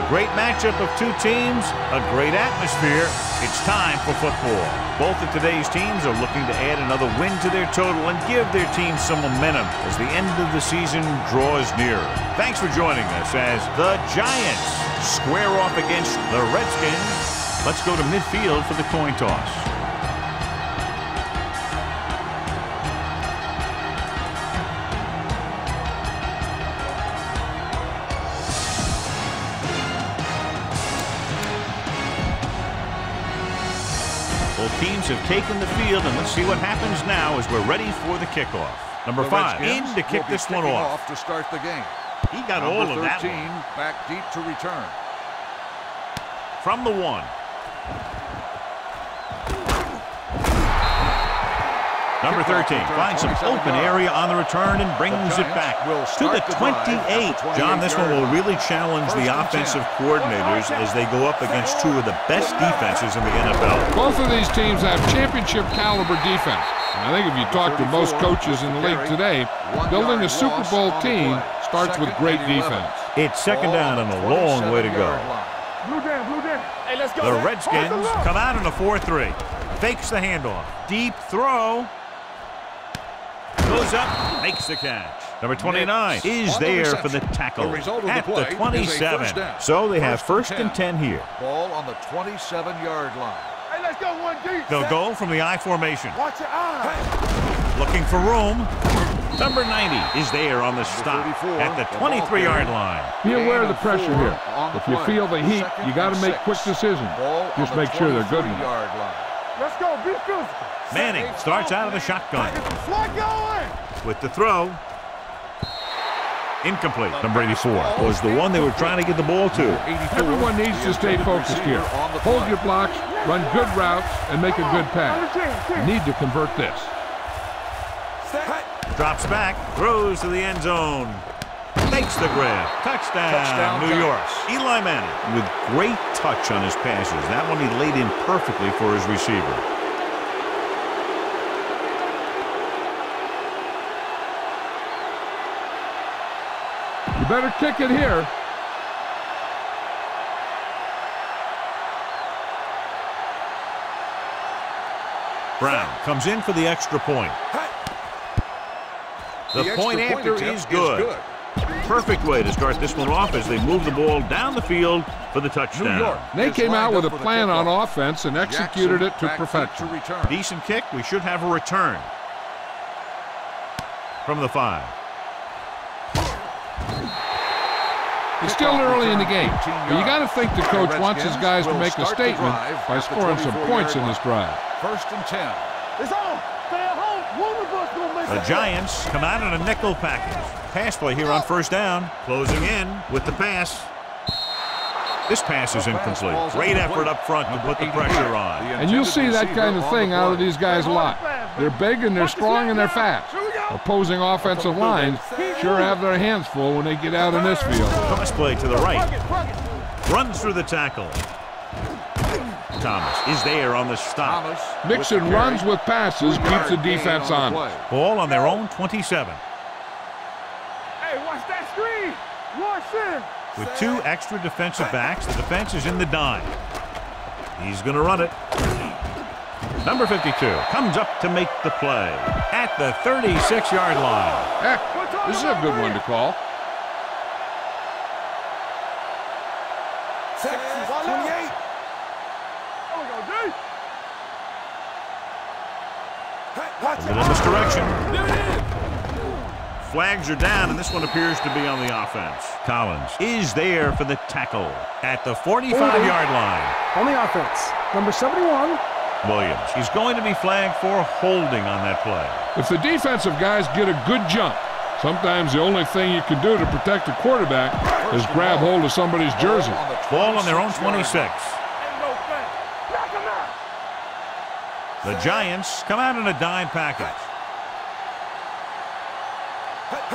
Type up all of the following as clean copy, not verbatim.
A great matchup of two teams, a great atmosphere. It's time for football. Both of today's teams are looking to add another win to their total and give their team some momentum as the end of the season draws nearer. Thanks for joining us as the Giants square off against the Redskins. Let's go to midfield for the coin toss. Both teams have taken the field, and let's see what happens now as we're ready for the kickoff. Number 5 in to kick this one off. To start the game. He got all of that one. Back deep to return. From the 1. Number 13 finds some open area on the return and brings it back to the 28. John, this one will really challenge the offensive coordinators as they go up against two of the best defenses in the NFL. Both of these teams have championship caliber defense. And I think if you talk to most coaches in the league today, building a Super Bowl team starts with great defense. It's second down and a long way to go. Hey, let's go. The Redskins come out in a 4-3. Fakes the handoff. Deep throw. Goes up, makes the catch. Number 29 is there for the tackle at the 27. So they have first and 10 here. Ball on the 27-yard line. Hey, let's go one deep. They'll go from the I formation. Watch your eyes. Looking for room. Number 90 is there on the stop at the 23-yard line. Be aware of the pressure here. If you feel the heat, you got to make quick decisions. Just make sure they're good ones. Let's go. Be physical. Manning starts out of the shotgun. Slide going. With the throw. Incomplete. Number 84 was the one they were trying to get the ball to. Everyone needs to stay focused here. Hold your blocks, run good routes, and make a good pass. You need to convert this. Drops back, throws to the end zone. Makes the grab. Touchdown, New York. Eli Manning with great touch on his passes. That one he laid in perfectly for his receiver. You better kick it here. Brown comes in for the extra point. The point after is good. Perfect way to start this one off as they move the ball down the field for the touchdown. They came out with a plan on offense and executed it to perfection. Decent kick. We should have a return. From the 5. It's still early in the game, but you got to think the coach wants his guys to make a statement by scoring some points in this drive. First and 10. It's on. Stay at home. One of us gonna make The Giants come out in a nickel package. Pass play here on first down. Closing in with the pass. This pass is incomplete. Great effort up front to put the pressure on. And you'll see that kind of thing out of these guys a lot. They're big and they're strong and they're fast. Opposing offensive lines sure have their hands full when they get out in this field. Toss play to the right. Runs through the tackle. Thomas is there on the stop. Mixing runs with passes keeps the defense honest. Ball on their own 27. Hey, watch that screen. Watch it. With 2 extra defensive backs, the defense is in the dime. He's going to run it. Number 52 comes up to make the play at the 36-yard line. This is a good one to call. 28. Moving in this direction. Flags are down, and this one appears to be on the offense. Collins is there for the tackle at the 45-yard line. On the offense, number 71. Williams. He's going to be flagged for holding on that play. If the defensive guys get a good jump, sometimes the only thing you can do to protect the quarterback is grab hold of somebody's jersey. Ball on their own 26. The Giants come out in a dime package.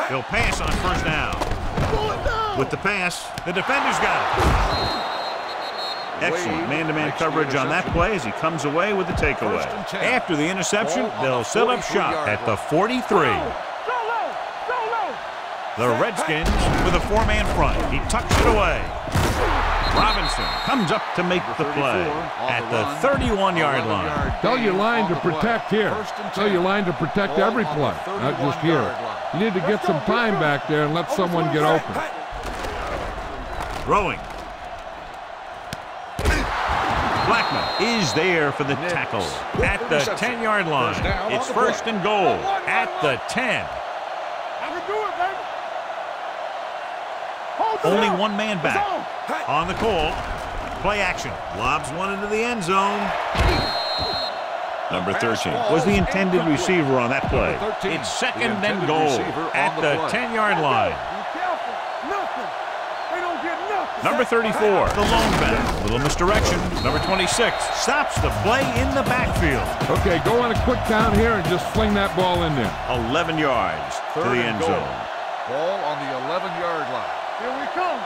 They'll pass on first down. With the pass, the defender's got it. Excellent man-to-man coverage on that play as he comes away with the takeaway. After the interception, they'll set up shop at the 43. The Redskins with a 4-man front. He tucks it away. Robinson comes up to make the play at the 31-yard line. Tell your line to protect here. Tell your line to protect every play, not just here. You need to get some time back there and let someone get open. Throwing. Blackman is there for the tackle at the 10-yard line. It's first and goal at the 10. Only one man back. On the call. Play action. Lobs one into the end zone. Number 13 was the intended receiver on that play. It's second and goal at the 10-yard line. Number 34, the lone back. Little misdirection. Number 26 stops the play in the backfield. Okay, go on a quick count here and just fling that ball in there. 11 yards to the end zone. Ball on the 11-yard line. Here we come.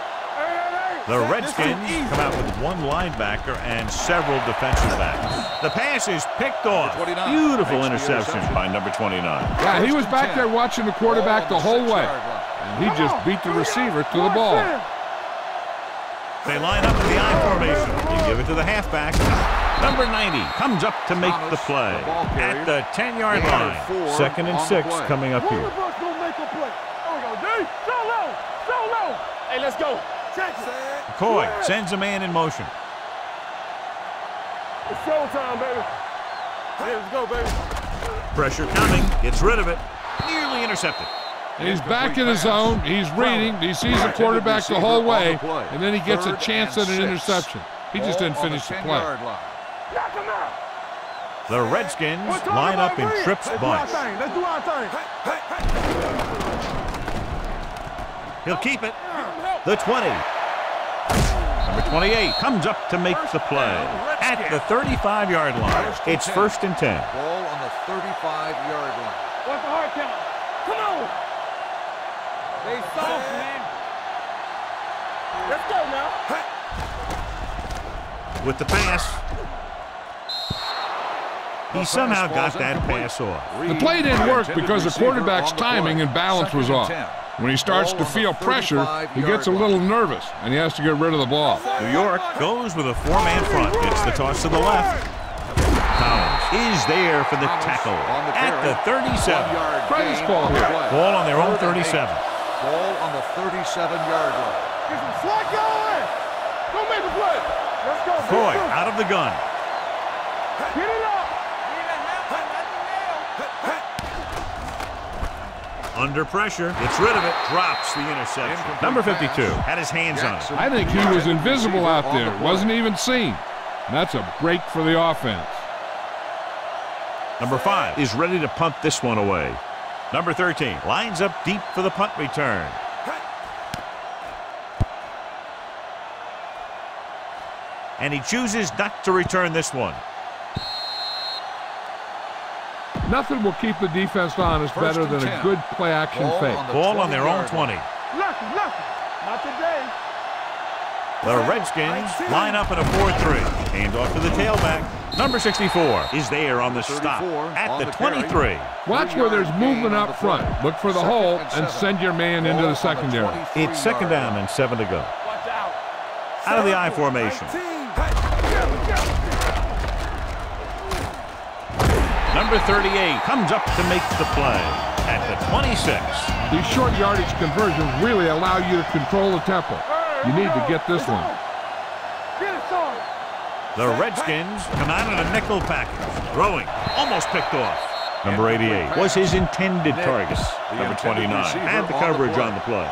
The Redskins come out with one linebacker and several defensive backs. The pass is picked off. Beautiful interception by number 29. Yeah, he was back there watching the quarterback the whole way. And he just beat the receiver to the ball. They line up in the I formation. They give it to the halfback. Number 90 comes up to make the play at the 10-yard line. Second and 6 coming up here. Hey, let's go. McCoy sends a man in motion. It's showtime, baby. Hey, let's go, baby. Pressure coming. Gets rid of it. Nearly intercepted. He's back in his zone. He's reading. He sees the quarterback the whole way, and then he gets a chance at an interception. He just didn't finish the play. The Redskins line up in trips bunch. Let's do our thing. He'll keep it. The 20. Number 28 comes up to make the play at the 35-yard line. It's first and 10. Ball on the 35-yard line. What's the hard count? Come on. They soft, man. Let's go now. With the pass. He somehow got that pass off. The play didn't work because the quarterback's timing and balance was off. When he starts to feel pressure, he gets a little nervous, and he has to get rid of the ball. New York goes with a four-man front. It's the toss to the left. Collins is there for the tackle at the 37. Credit's ball here. Ball on their own 37. Ball on the 37-yard line. Get some slack going. Go make a play. Let's go. McCoy out of the gun. Get it up. Under pressure, gets rid of it, drops the interception. Number 52 had his hands on it. I think he was invisible out there, wasn't even seen. And that's a break for the offense. Number 5 is ready to punt this one away. Number 13 lines up deep for the punt return. And he chooses not to return this one. Nothing will keep the defense honest better than a good play-action fake. Ball on their own 20. Lucky. Not today. The Redskins line up in a 4-3. Hand off to the tailback. Number 64 is there on the stop at the 23. Watch where there's movement up front. Look for the hole and send your man into the secondary. It's second down and 7 to go. Watch out. Out of the I formation. Number 38 comes up to make the play at the 26. These short yardage conversions really allow you to control the tempo. You need to get this one. The Redskins come out in a nickel package. Throwing, almost picked off. Number 88 was his intended target. Number 29 had the coverage on the play.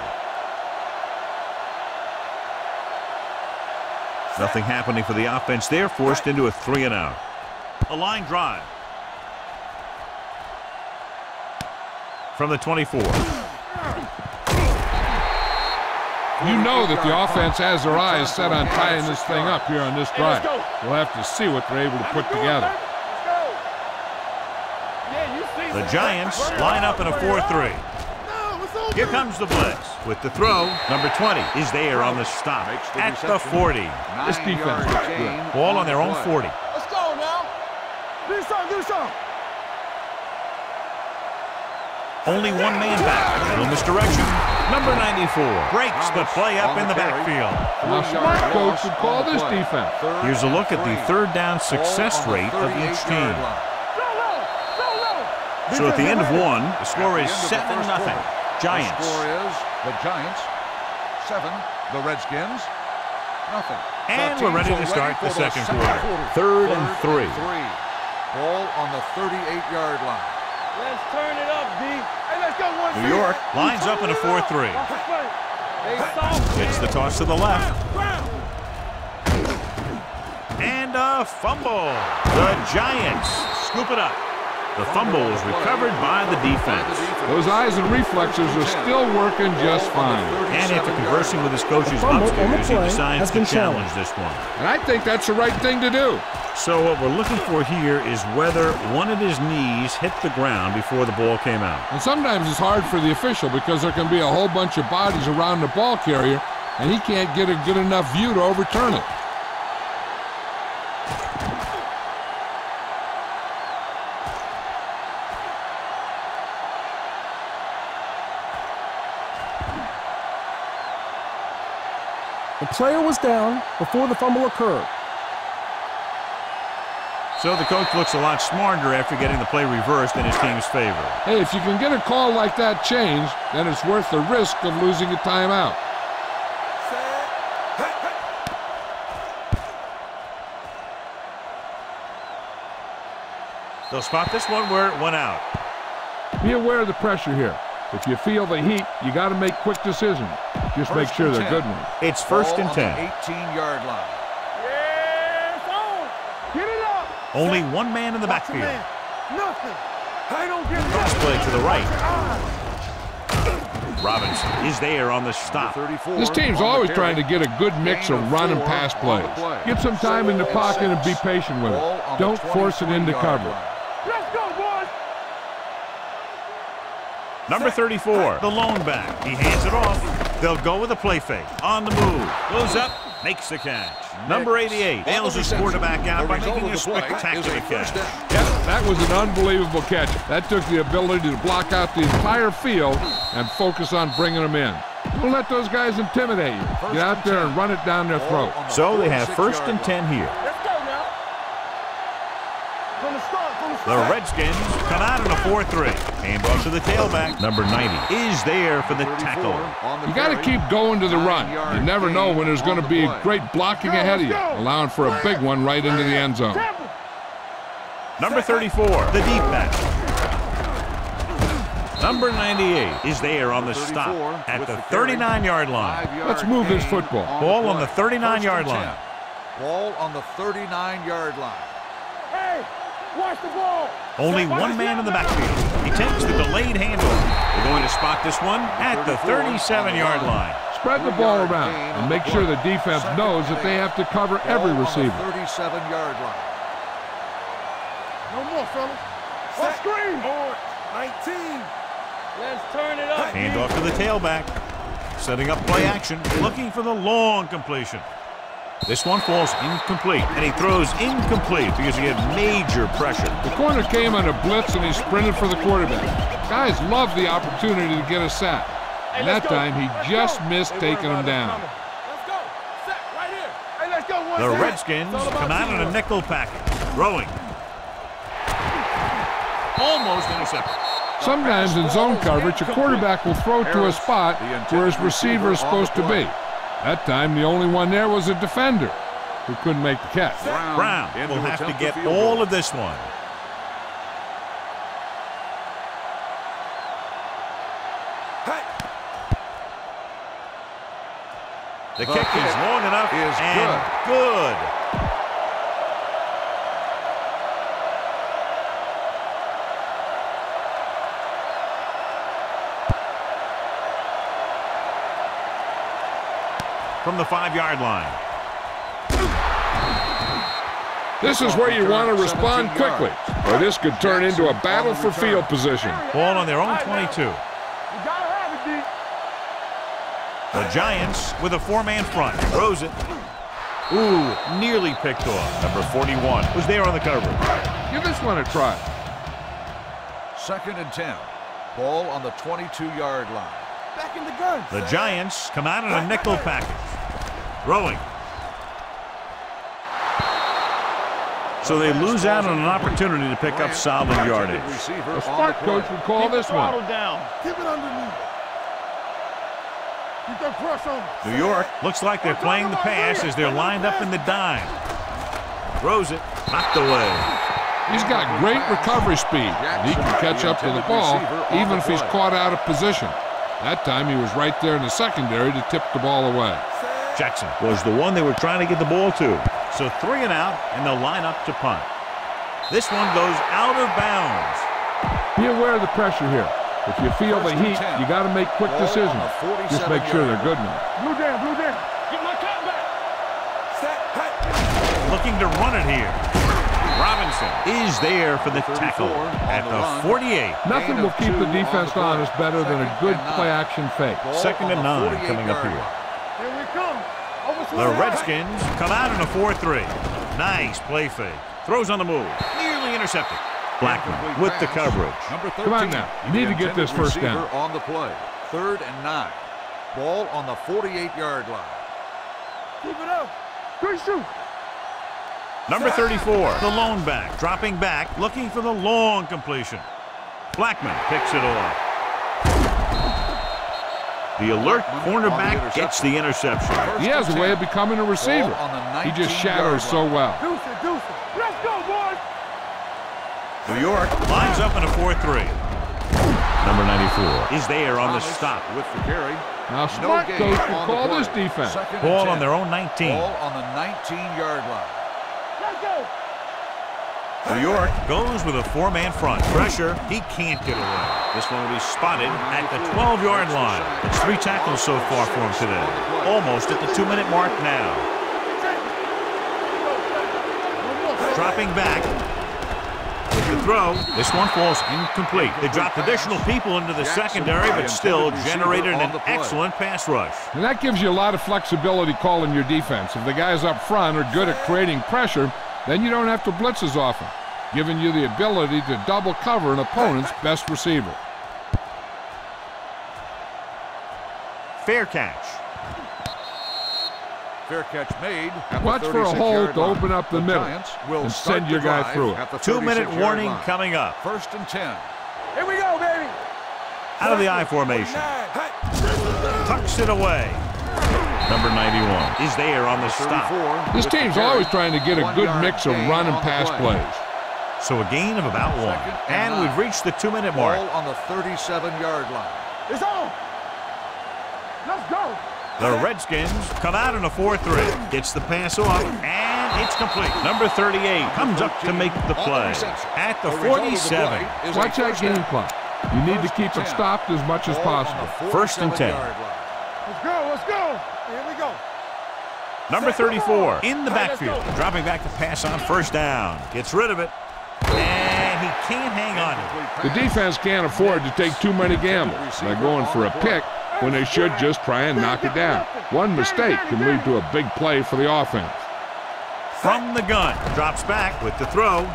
Nothing happening for the offense. They're forced into a 3-and-out. A line drive. From the 24. You know that the offense has their eyes set on tying this thing up here on this drive. We'll have to see what they're able to put together. The Giants line up in a 4-3. Here comes the blitz. With the throw, number 20 is there on the stop at the 40. This defense looks good. Ball on their own 40. Let's go now. Do something. Only one man back. little misdirection. Number 94 breaks the play up in the backfield. Now, smart coach would call this defense. Here's a look at the third down success rate of each team. So at the end of one, the score is 7-0. Giants. The score is the Giants 7, the Redskins nothing. And we're ready to start the second quarter. Third and 3. Ball on the 38-yard line. Let's turn it up, D. Hey, let's go one. New York lines up in a 4-3. It's the toss to the left. And a fumble. The Giants scoop it up. The fumble is recovered by the defense. Those eyes and reflexes are still working just fine. And after conversing with his coaches upstairs, he decides to challenge this one. And I think that's the right thing to do. So what we're looking for here is whether one of his knees hit the ground before the ball came out. And sometimes it's hard for the official because there can be a whole bunch of bodies around the ball carrier, and he can't get a good enough view to overturn it. The player was down before the fumble occurred. So the coach looks a lot smarter after getting the play reversed in his team's favor. Hey, if you can get a call like that changed, then it's worth the risk of losing a timeout. They'll spot this one where it went out. Be aware of the pressure here. If you feel the heat, you got to make quick decisions. Just make sure they're good ones. It's first and 10. 18-yard line. Yes, on. Get it up. Only one man in the backfield. Nothing. I don't get it. Cross play to the right. Robinson is there on the stop. This team's always trying to get a good mix of run and pass plays. Get some time in the pocket and be patient with it. Don't force it into coverage. Let's go, boys. Number 34, the lone back. He hands it off. They'll go with a play fake. On the move. Goes up, makes the catch. Number 88 bails his quarterback out by making a spectacular catch. Yep, that was an unbelievable catch. That took the ability to block out the entire field and focus on bringing them in. Don't let those guys intimidate you. Get out there and run it down their throat. So they have first and 10 here. Let's go now. From the start. The Redskins come out in a 4-3. Handoff to the tailback. Number 90 is there for the tackle. You got to keep going to the run. You never know when there's going to be great blocking ahead of you, allowing for a big one right into the end zone. Number 34, the deep back. Number 98 is there on the stop at the 39-yard line. Let's move this football. Ball on the 39-yard line. Ball on the 39-yard line. Hey, watch the ball. Only one man in the backfield. He takes the delayed handoff. They're going to spot this one at the 37-yard line. Spread the ball around and make sure the defense knows that they have to cover every receiver. 37-yard line. No more, fellas. Let's screen. 19. Let's turn it up. Handoff to the tailback. Setting up play action. Looking for the long completion. This one falls incomplete, and he throws incomplete because he had major pressure. The corner came on a blitz, and he sprinted for the quarterback. Guys love the opportunity to get a sack. And that time, he just missed taking him down. Let's go. Set right here. Hey, let's go. The Redskins come out in a nickel package. Throwing. Almost intercepted. Sometimes in zone coverage, a quarterback will throw to a spot where his receiver is supposed to be. That time, the only one there was a defender who couldn't make the catch. Brown will have to get all of this one. The kick is long enough and good. From the 5-yard line. This is where you want to respond quickly, or this could turn into a battle for field position. Ball on their own 22. You gotta have it, D. The Giants with a 4-man front. Throws it. Ooh, nearly picked off. Number 41 was there on the cover. Give this one a try. Second and 10. Ball on the 22-yard line. Back in the gun. The Giants come out in a nickel package. Throwing. So they lose out on an opportunity to pick up solid yardage. A smart coach would call this one. Down. Keep it underneath. Keep that press on. New York looks like they're playing the pass as they're lined up in the dime. Throws it, knocked away. He's got great recovery speed. He can catch up to the ball even if he's caught out of position. That time he was right there in the secondary to tip the ball away. Jackson was the one they were trying to get the ball to. So 3 and out, and they'll line up to punt. This one goes out of bounds. Be aware of the pressure here. If you feel the heat, you got to make quick decisions. Just make sure they're good enough. Blue down, blue down. Get my cat back. Looking to run it here. Robinson is there for the tackle at the 48. Nothing will keep the defense honest better than a good play-action fake. 2nd and 9 coming up here. Here we come. The Redskins come out in a 4-3. Nice play fake. Throws on the move. Nearly intercepted. Blackman with the coverage. Come on now. You need to get this first down. On the play. 3rd and 9. Ball on the 48-yard line. Keep it up. Good shoot. Number 34, the lone back, dropping back, looking for the long completion. Blackman picks it off. The alert cornerback gets the interception. He has a way of becoming a receiver. He just shatters so well. Deuce it. Let's go, boys. New York lines up in a 4-3. Number 94 is there on the stop. With the carry. Now, smart coach will call this defense. Ball on their own 19. Ball on the 19-yard line. Let's go. New York goes with a 4-man front. Pressure, he can't get away. This one will be spotted at the 12-yard line. It's 3 tackles so far for him today. Almost at the 2-minute mark now. Dropping back. With the throw, this one falls incomplete. They dropped additional people into the secondary, but still generated an excellent pass rush. And that gives you a lot of flexibility calling your defense. If the guys up front are good at creating pressure, then you don't have to blitz as often, giving you the ability to double cover an opponent's best receiver. Fair catch. Fair catch made. Watch for a hole to open up the middle and send your guy through it. 2-minute warning coming up. 1st and 10. Here we go, baby. Out of the I formation. Tucks it away. Number 91 is there on the stop. This team's always trying to get a good mix of run and pass plays. So a gain of about 1. And we've reached the 2-minute mark. Ball on the 37-yard line. It's on. Let's go. The Redskins come out in a 4-3. Gets the pass off, and it's complete. Number 38 comes up to make the play at the 47. Watch that game clock. You need to keep it stopped as much as possible. 1st and 10. Let's go. Here we go. Number 34 in the backfield. Dropping back to pass on 1st down. Gets rid of it, and he can't hang on to it. The defense can't afford to take too many gambles by going for a pick when they should just try and knock it down. One mistake can lead to a big play for the offense. From the gun, drops back with the throw.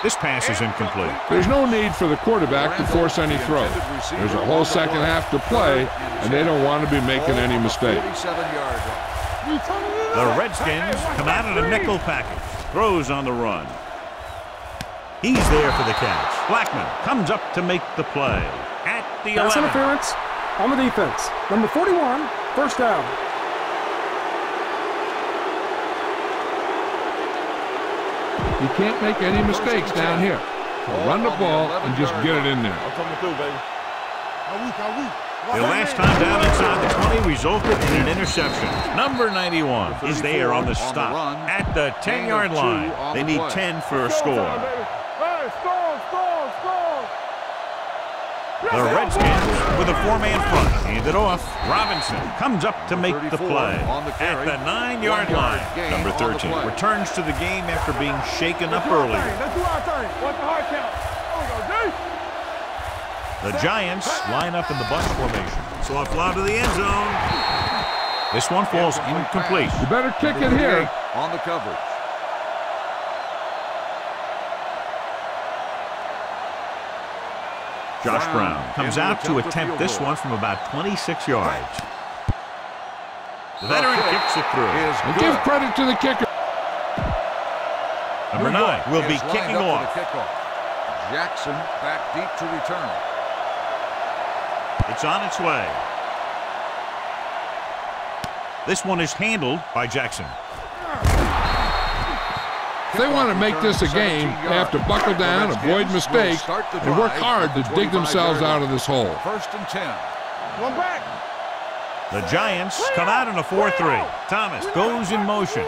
This pass is incomplete. There's no need for the quarterback to force any throws. There's a whole second half to play, and they don't want to be making any mistakes. The Redskins come out in a nickel package. Throws on the run. He's there for the catch. Blackman comes up to make the play at the 11. Pass interference on the defense. Number 41, 1st down. You can't make any mistakes down here. So run the ball and just get it in there. Their last time down inside the 20 resulted in an interception. Number 91 is there on the stop at the 10-yard line. They need 10 for a score. The Redskins with a 4-man front. Hand it off. Robinson comes up to make the play at the 9-yard line. Number 13 returns to the game after being shaken up earlier. The Giants line up in the bunch formation. Soft lob to the end zone. This one falls incomplete. You better kick it here. On the coverage. Josh Brown comes out to attempt this one from about 26 yards. The veteran kicks it through. And give credit to the kicker. Number 9 will be kicking off. Jackson back deep to return. It's on its way. This one is handled by Jackson. If they want to make this a game, they have to buckle down, avoid mistakes, and work hard to dig themselves out of this hole. 1st and 10. One back. The Giants come out in a 4-3. Thomas goes in motion.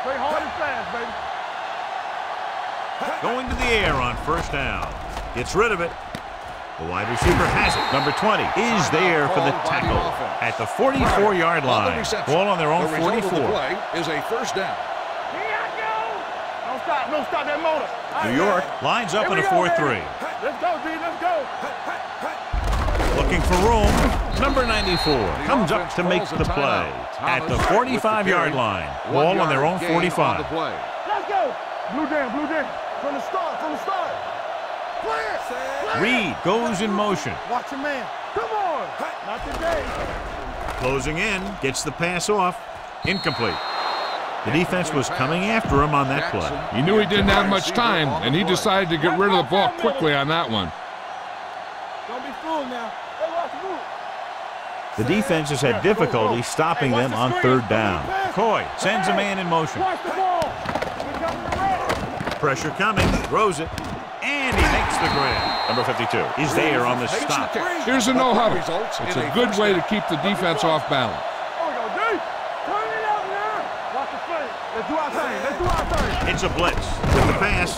Play hard and fast, baby. Going to the air on 1st down. Gets rid of it. The wide receiver has it. Number 20 is there for the tackle at the 44-yard line. Ball on their own 44. The play is a 1st down. Here I go. Don't stop that motor. New York lines up in a 4-3. Let's go, D. Let's go. Looking for room. Number 94 comes up to make the play at the 45-yard line. Ball on their own 45. Let's go. Blue jam. From the start. Clear. Reed goes in motion. Watch your man. Come on. Not today. Closing in, gets the pass off. Incomplete. The defense was coming after him on that play. He knew he didn't have much time, and he decided to get rid of the ball quickly on that one. Don't be fooled now. Hey, watch the move. The defense has had difficulty stopping them on 3rd down. McCoy sends a man in motion. Watch the ball. We're coming to red. Pressure coming, throws it, and he makes the grab. Number 52 is there on the stop. Here's a no-huddle. It's a good way to keep the defense off balance. Oh, we go, D. Turn it out now. Watch the play. Let's do our thing. It's a blitz with the pass.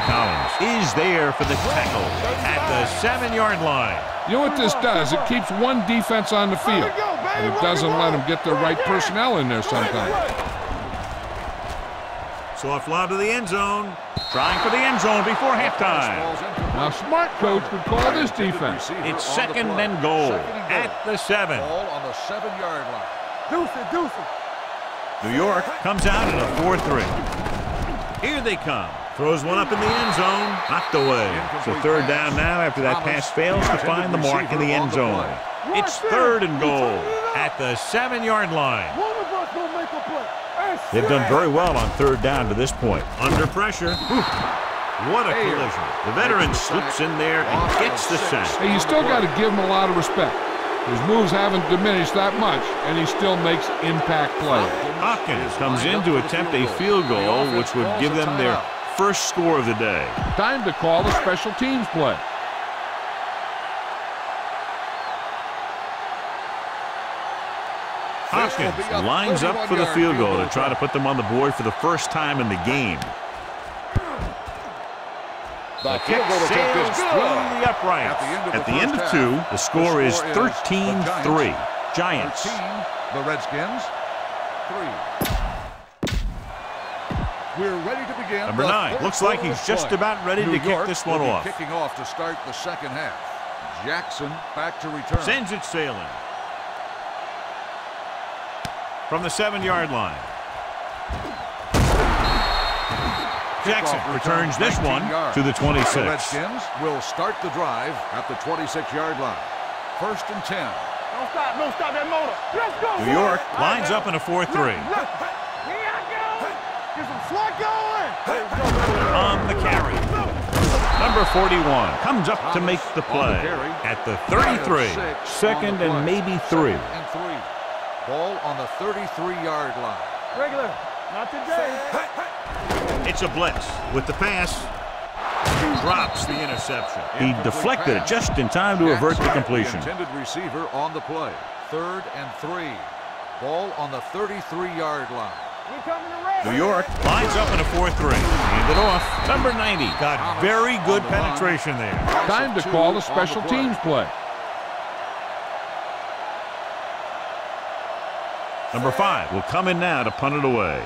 Collins is there for the tackle at the 7-yard line. You know what this does? It keeps one defense on the field, and it doesn't let them get the right personnel in there sometimes. Soft lob to the end zone. Trying for the end zone before halftime. Now, smart coach would call this defense. It's 2nd and goal at the 7. Ball on the 7-yard line. Deuce it. New York comes out in a 4-3. Here they come. Throws one up in the end zone. Knocked away. So 3rd down now after that pass fails to find the mark in the end zone. It's 3rd and goal at the 7-yard line. One of us will make a play. They've done very well on 3rd down to this point. Under pressure. What a collision. The veteran slips in there and gets the sack. Hey, you still got to give him a lot of respect. His moves haven't diminished that much, and he still makes impact plays. Hopkins comes in to attempt a field goal, which would give them their first score of the day. Time to call the special teams play. Hopkins lines up for the field goal to try to put them on the board for the first time in the game. The kick sails through the uprights. At the end of 2, the score is 13-3. Giants. The Redskins. 3. We're ready to begin. Number 9 looks like he's just about ready to kick this one off. Kicking off to start the 2nd half. Jackson back to return. Sends it sailing. From the 7-yard line. Jackson returns this one to the 26. The Redskins will start the drive at the 26-yard line. 1st and 10. Don't stop that motor. Let's go. New York lines up in a 4-3. Here I go. Get some slack going. On the carry. Number 41 comes up to make the play at the 33. 2nd and maybe 3. Ball on the 33-yard line. Regular. Not today. It's a blitz with the pass. Drops the interception. He deflected it just in time to avert the completion. Intended receiver on the play. 3rd and 3. Ball on the 33-yard line. New York lines up in a 4-3. Hand it off. Number 90 got very good penetration there. Time to call the special teams play. Number 5 will come in now to punt it away.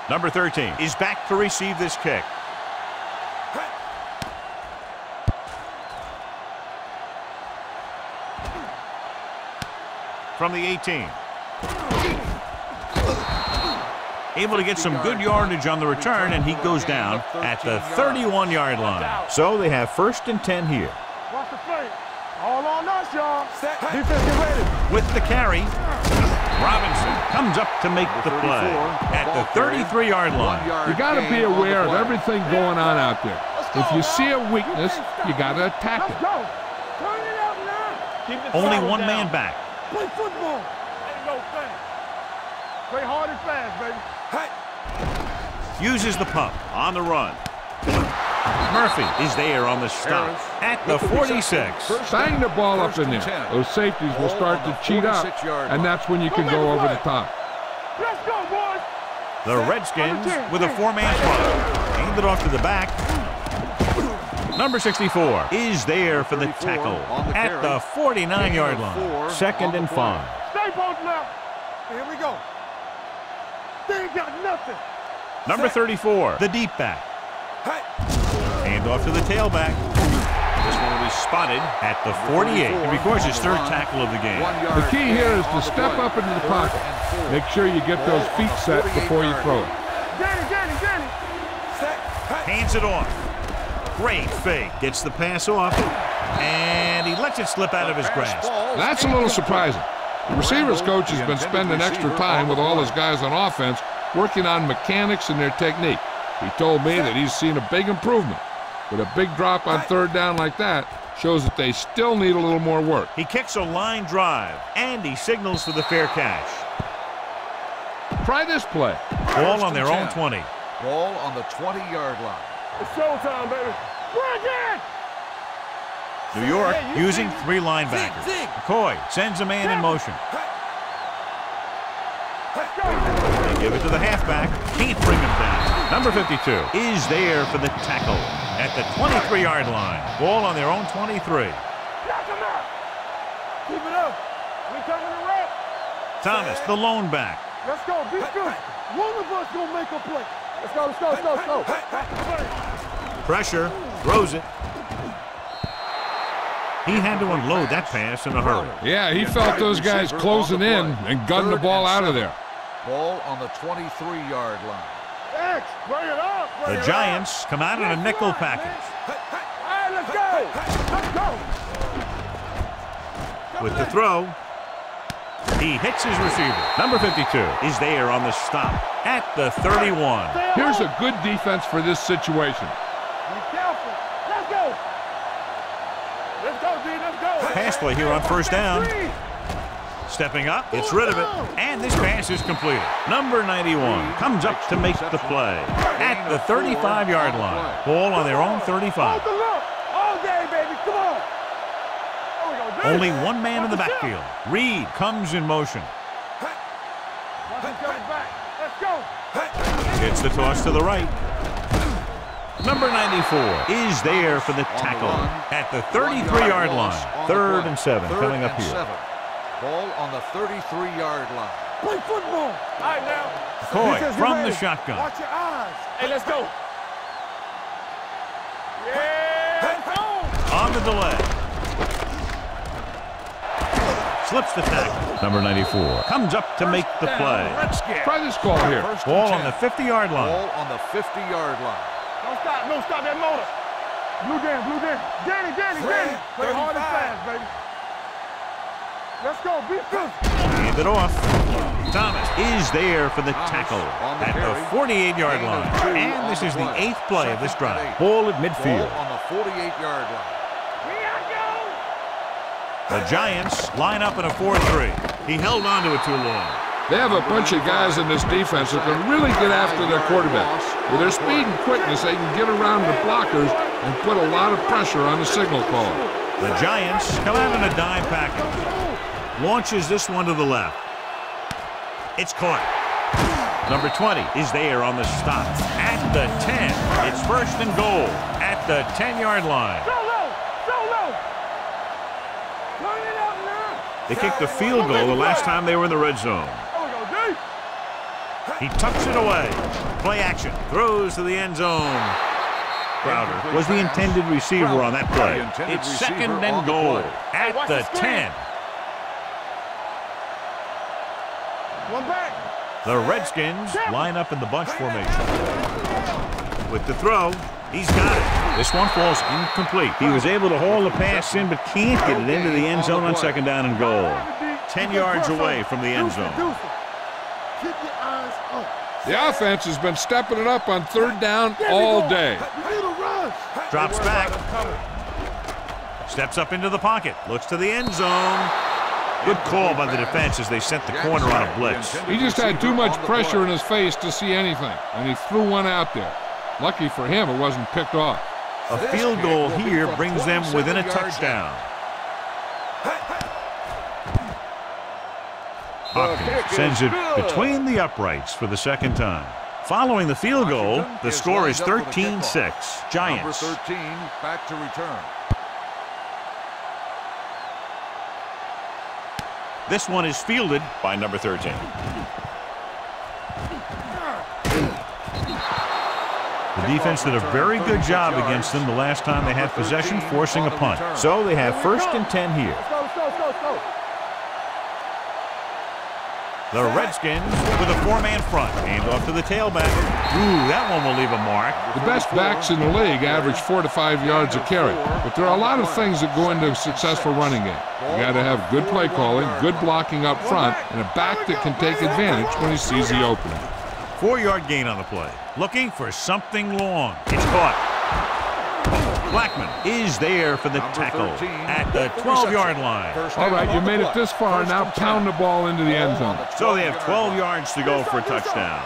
Number 13 is back to receive this kick. From the 18. able to get some good yardage on the return, and he goes down at the 31-yard line. So they have 1st and 10 here. Watch the play. All on us, y'all. Defense, get ready. With the carry, Robinson comes up to make the play at the 33-yard line. You got to be aware of everything going on out there. If you see a weakness, you got to attack it. Go. Turn it up now. Only one man back. Play football. Ain't no thing. Play hard and fast, baby. Uses the pump on the run. Murphy is there on the stop at the 46. Bang the ball up in there. Those safeties will start to cheat up, and that's when you can go over the top. Let's go, boys. The Redskins with a 4-man front. Aimed it off to the back. Number 64 is there for the tackle at the 49-yard line. 2nd and 5. Stay both left. Here we go. They ain't got nothing. Number 34, the deep back. Hand off to the tailback. This one will be spotted at the 48. And records his 3rd tackle of the game. The key here is to step up into the pocket. Make sure you get those feet set before you throw it. Danny. Hands it off. Great fake. Gets the pass off. And he lets it slip out of his grasp. That's a little surprising. The receivers coach has been spending extra time with all his guys on offense working on mechanics and their technique. He told me that he's seen a big improvement. But a big drop on 3rd down like that shows that they still need a little more work. He kicks a line drive, and he signals for the fair catch. Try this play. Ball on their own 20. Ball on the 20-yard line. It's showtime, baby. Bring it! New York using 3 linebackers. McCoy sends a man in motion. They give it to the halfback. Can't bring him down. Number 52 is there for the tackle at the 23-yard line. Ball on their own 23. Knock him out. Keep it up. We coming to wrap. Thomas, the lone back. Let's go. Be good. One of us gonna make a play. Let's go. Pressure. Throws it. He had to unload that pass in a hurry. Yeah, he felt those guys closing in and gunned the ball out of there. Ball on the 23-yard line. X, bring it up. The Giants come out in a nickel package. All right, let's go. With the throw, he hits his receiver. Number 52 is there on the stop at the 31. Here's a good defense for this situation. Be careful. Let's go. Let's go. Pass play here on 1st down. Stepping up, gets rid of it, and this pass is completed. Number 91 comes up to make the play at the 35-yard line. Ball on their own 35. All day, baby. Come on. Only one man in the backfield. Reed comes in motion. Let's go. Gets the toss to the right. Number 94 is there for the tackle at the 33-yard line. 3rd and 7 coming up here. Ball on the 33-yard line. Play football. All right, now. McCoy from the shotgun. Watch your eyes. Hey, let's go. Yeah. On the delay. Slips the tackle. Number 94 comes up to make the play. Try this call here. Ball on the 50-yard line. Ball on the 50-yard line. Don't stop that motor. Blue down. Danny. Play hard and fast, baby. Let's go, be good. Hand it off. Thomas is there for the tackle at the 48-yard line. And this is the 8th play of this drive. Ball at midfield. Ball on the 48-yard line. The Giants line up in a 4-3. He held on to it too long. They have a bunch of guys in this defense that can really get after their quarterbacks. With their speed and quickness, they can get around the blockers and put a lot of pressure on the signal caller. The Giants come out in a dime package. Launches this one to the left. It's caught. Number 20 is there on the stop at the 10. It's 1st and goal at the 10-yard line. They kicked a field goal the last time they were in the red zone. He tucks it away. Play action. Throws to the end zone. Crowder was the intended receiver on that play. It's 2nd and goal at the 10. One back. The Redskins line up in the bunch formation. With the throw, he's got it. This one falls incomplete. He was able to haul the pass in, but can't get it into the end zone on second down and goal. 10 yards away from the end zone. Keep your eyes on. The offense has been stepping it up on third down all day. Drops back. Steps up into the pocket. Looks to the end zone. Good call by the defense as they sent the corner on a blitz. He just had too much pressure in his face to see anything, and he threw one out there. Lucky for him, it wasn't picked off. A field goal here brings them within a touchdown. Hopkins sends it between the uprights for the second time. Following the field goal, the score is 13-6. Giants. Number 13 back to return. This one is fielded by number 13. The defense did a very good job against them the last time they had possession, forcing a punt. So they have 1st and 10 here. The Redskins with a 4-man front. Hand off to the tailback. Ooh, that one will leave a mark. The best backs in the league average 4 to 5 yards a carry, but there are a lot of things that go into a successful running game. You got to have good play calling, good blocking up front, and a back that can take advantage when he sees the opening. 4-yard gain on the play. Looking for something long. It's caught. Blackman is there for the tackle at the 12-yard line. All right, you made it this far. Now pound the ball into the end zone. So they have 12 yards to go for a touchdown.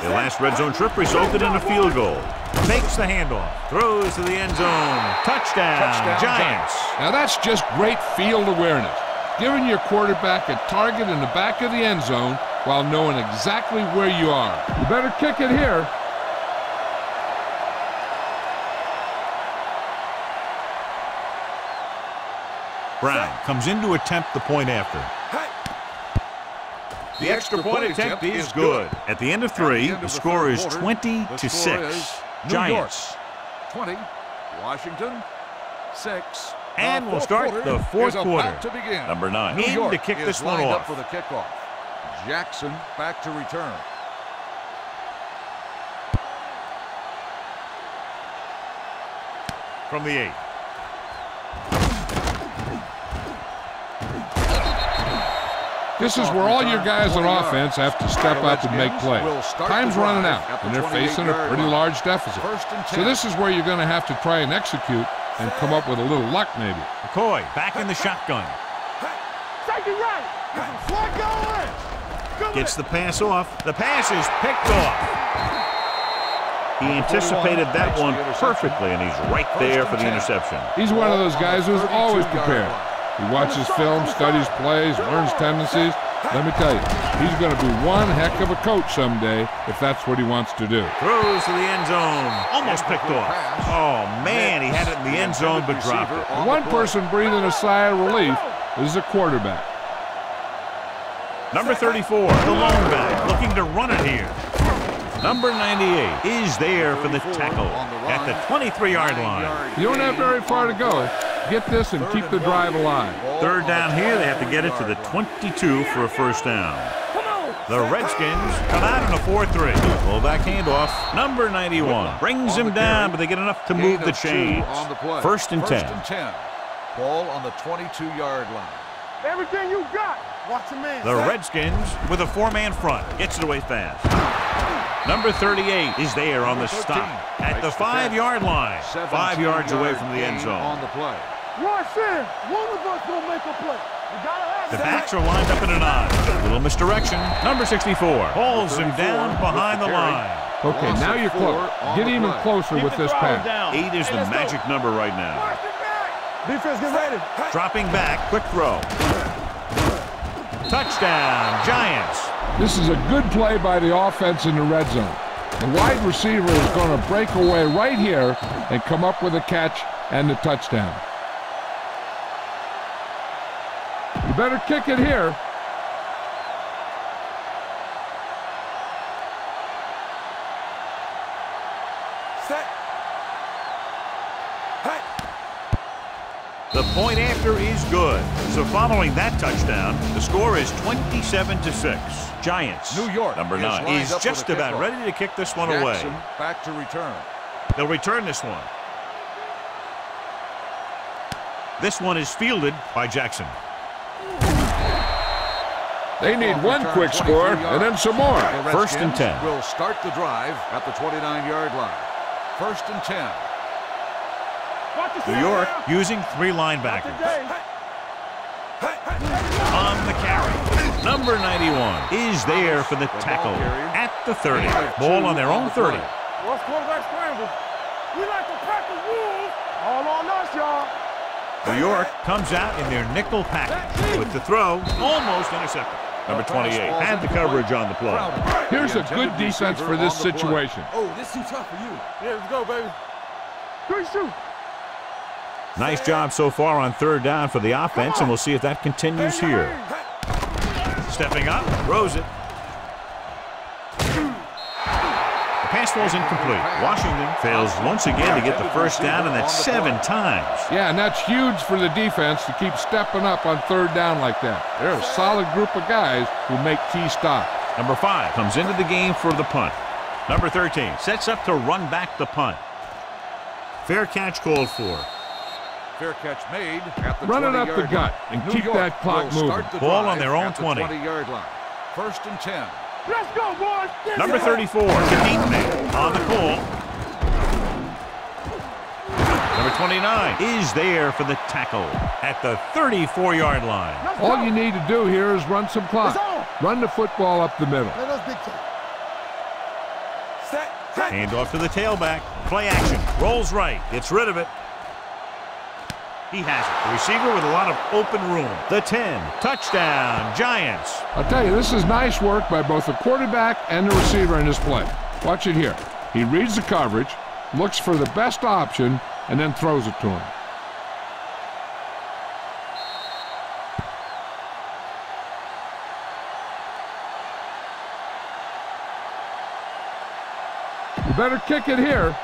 The last red zone trip resulted in a field goal. Takes the handoff. Throws to the end zone. Touchdown, Giants. Now that's just great field awareness. Giving your quarterback a target in the back of the end zone while knowing exactly where you are. You better kick it here. Brown comes in to attempt the point after. The extra point attempt is good. At the end of 3, the score is 20-6. Giants. 20, Washington, 6. And we'll start the fourth quarter. To begin. Number 9 New in York to kick this is one lined up off. for the kickoff. Jackson back to return. From the 8. This is where all your guys on offense have to step up and make plays. Time's running out, and they're facing a pretty large deficit. So this is where you're going to have to try and execute and come up with a little luck, maybe. McCoy back in the shotgun. Gets the pass off. The pass is picked off. He anticipated that one perfectly, and he's right there for the interception. He's one of those guys who's always prepared. He watches film, studies plays, learns tendencies. Let me tell you, he's going to be one heck of a coach someday if that's what he wants to do. Throws to the end zone. Almost picked off. Oh, man, he had it in the end zone but dropped it. One person breathing a sigh of relief is the quarterback. Number 34, the lone back, looking to run it here. Number 98 is there for the tackle at the 23-yard line. You don't have very far to go. Get this and keep the drive alive. Third down here, they have to get it to the 22 for a first down. The Redskins come out in a 4-3. Fullback handoff. Number 91 brings him down, but they get enough to move the chains. First and 10. Ball on the 22-yard line. Everything you got. Watch your man. The Redskins with a 4-man front. Gets it away fast. Number 38 is there on the stop at the 5-yard line. 5 yards away from the end zone. On the play. Rush in. One of us will make a play. The backs are lined up in a 9. A little misdirection. Number 64 pulls him down behind the line. Okay, now you're close. Get even closer with this pass. 8 is the magic number right now. Defense, get ready. Dropping back, quick throw. Touchdown, Giants. This is a good play by the offense in the red zone. The wide receiver is going to break away right here and come up with a catch and the touchdown. You better kick it here. The Point after is good. So following that touchdown, the score is 27-6. Giants. New York Number 9 is just about ready to kick this one away. Jackson back to return. They'll return this one. This one is fielded by Jackson. They need one quick score and then some more. First and 10. Will start the drive at the 29-yard line. First and 10. New York using 3 linebackers. On the carry. Number 91 is there for the tackle at the 30. Ball on their own 30. What's quarterback scramble? We like to practice rules. All on us, y'all. New York comes out in their nickel package with the throw almost intercepted. Number 28 had the coverage on the play. Here's a good defense for this situation. Oh, this too tough for you. Yeah, let's go, baby. 3 shoot. Nice job so far on third down for the offense, and we'll see if that continues here. Stepping up, throws it. The pass falls incomplete. Washington fails once again to get the first down, and that's 7 times. Yeah, and that's huge for the defense to keep stepping up on third down like that. They're a solid group of guys who make key stops. Number 5 comes into the game for the punt. Number 13 sets up to run back the punt. Fair catch called for. Fair catch made at the 20-yard line. Run it up the gut and keep that clock moving. Ball on their own 20. 20-yard line. First and 10. Let's go, boys. Number 34, the deep man on the call. Number 29 is there for the tackle at the 34-yard line. All you need to do here is run some clock. Run the football up the middle. Let us big time. Set. Hand off to the tailback. Play action. Rolls right. Gets rid of it. He has it. The receiver with a lot of open room. The 10. Touchdown, Giants. I'll tell you, this is nice work by both the quarterback and the receiver in this play. Watch it here. He reads the coverage, looks for the best option, and then throws it to him. You better kick it here.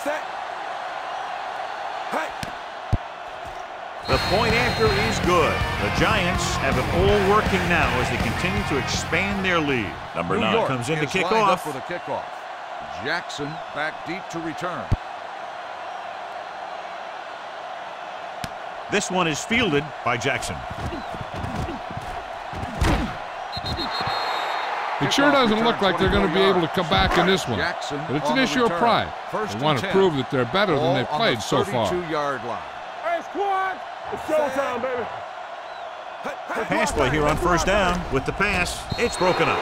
Set. Hey. The point after is good. The Giants have it all working now as they continue to expand their lead. Number 9 comes in to kick off. For the kickoff. Jackson back deep to return. This one is fielded by Jackson. It sure doesn't look like they're going to be able to come back in this one. But it's an issue of pride. They want to prove that they're better than they've played so far. 32-yard line. Hey, squad. It's showtime, baby. Pass play here on first down with the pass. It's broken up.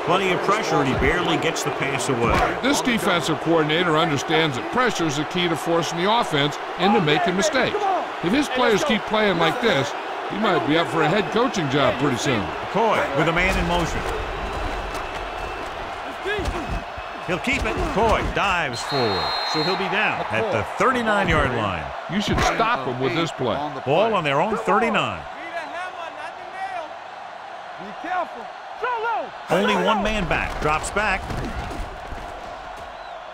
Plenty of pressure, and he barely gets the pass away. This defensive coordinator understands that pressure is the key to forcing the offense into making mistakes. If his players keep playing like this, he might be up for a head coaching job pretty soon. Coy with a man in motion. He'll keep it. Coy dives forward, so he'll be down at the 39-yard line. You should stop him with this play. Ball on their own 39. Be careful. Solo. Only one man back. Drops back.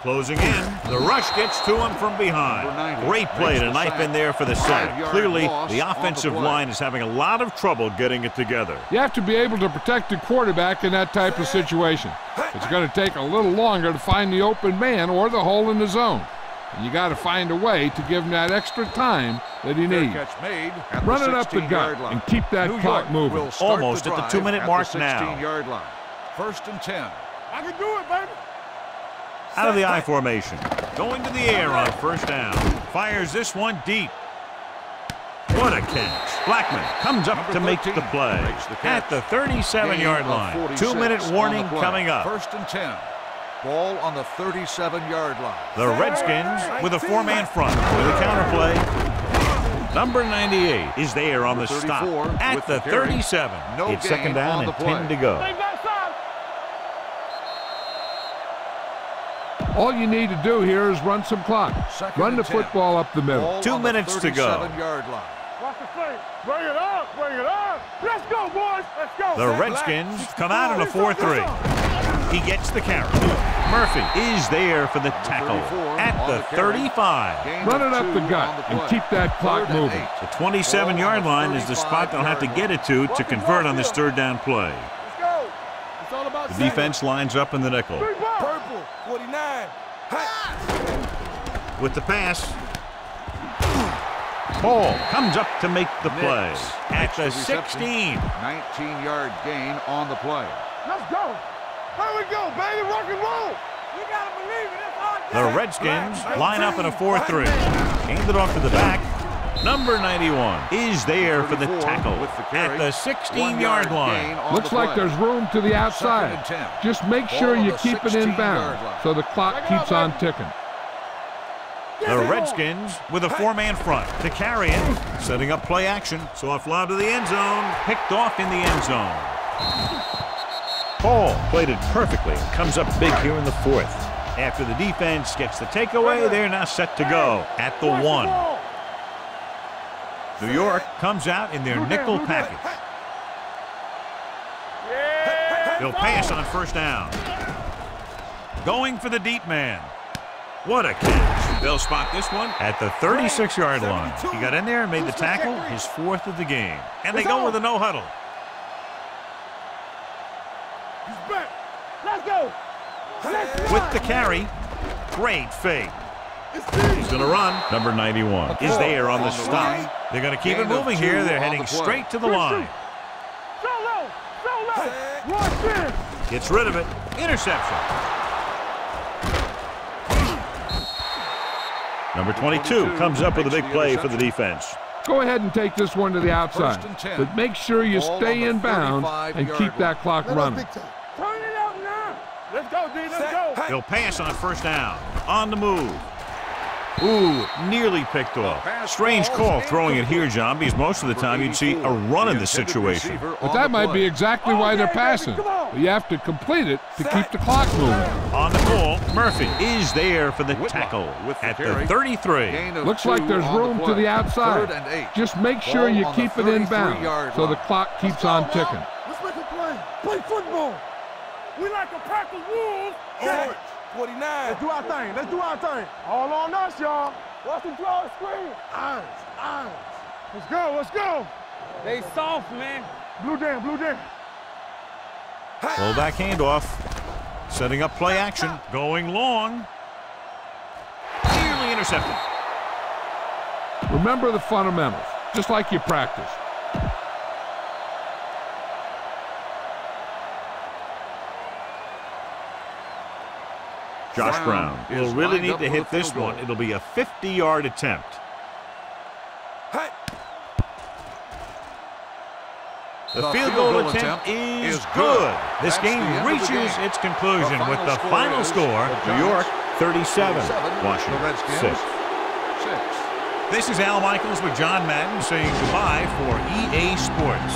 Closing in. The rush gets to him from behind. Great play to knife in there for the sack. Clearly, the offensive line is having a lot of trouble getting it together. You have to be able to protect the quarterback in that type of situation. It's going to take a little longer to find the open man or the hole in the zone. And you got to find a way to give him that extra time that he needs. Run it up the gut and keep that clock moving. Almost at the 2-minute mark now. Line. First and 10. I can do it, baby. Out of the I formation. Going to the air on first down. Fires this one deep. What a catch. Blackman comes up to make the play at the 37-yard line. 2-minute warning coming up. First and 10. Ball on the 37-yard line. The Redskins with a 4-man front with a counterplay. Number 98 is there on the stop at the 37. It's second down and 10 to go. All you need to do here is run some clock. Run the football up the middle. 2 minutes to go. Line. Watch the play. Bring it up. Bring it up. Let's go, boys. Let's go. The Redskins come out in a 4-3. He gets the carry. Murphy is there for the tackle at the 35. Run it up the gut and keep that clock moving. The 27-yard line is the spot they'll have to get it to convert on this third down play. Let's go. It's all about The defense lines up in the nickel. Purple, 49. With the pass, Paul comes up to make the play at the 16. 19-yard gain on the play. Let's go. Here we go, baby. Rock and roll. You got to believe it. It's our The Redskins line up in a 4-3. Hand it off to the back. Number 91 is there for the tackle at the 16-yard line. Looks like there's room to the outside. Just make sure you keep it in bounds so the clock keeps on ticking. The Redskins with a 4-man front to carry it, setting up play action. Soft lob to the end zone, picked off in the end zone. Paul played it perfectly and comes up big here in the 4th. After the defense gets the takeaway, they're now set to go at the 1. New York comes out in their nickel package. They'll pass on first down. Going for the deep man. What a catch. They'll spot this one at the 36-yard line. He got in there and made the tackle, his 4th of the game. And they go with a no huddle. He's back. Let's go. With the carry, great fake. He's going to run. Number 91 is there on the stop. They're going to keep it moving here. They're heading straight to the line. Solo. Watch this. Gets rid of it. Interception. Number 22 comes up with a big play for the defense. Go ahead and take this one to the outside, but make sure you stay in bounds and keep that clock running. Turn it up now. Let's go, D. Let's go. They'll pass on first down. On the move. Ooh, nearly picked off. Strange call throwing it here, John, because most of the time you'd see a run in this situation. But that might be exactly why they're passing. But you have to complete it to keep the clock moving. On the call, Murphy is there for the tackle at the 33. Looks like there's room to the outside. Just make sure you keep it in bounds so the clock keeps on ticking. Let's make a play. Play football. We like a pack of wolves. Orange, 49. Let's do our thing. Let's do our thing. All on us, y'all. Watch the draw screen. Eyes. Let's go. They soft, man. Blue jam. Fullback handoff. Setting up play action. Going long. Nearly intercepted. Remember the fundamentals, just like you practice. Josh Brown will really need to hit this one. It'll be a 50-yard attempt. The field goal attempt is good. This game reaches its conclusion with the final score, New York 37, Washington 6. This is Al Michaels with John Madden saying goodbye for EA Sports.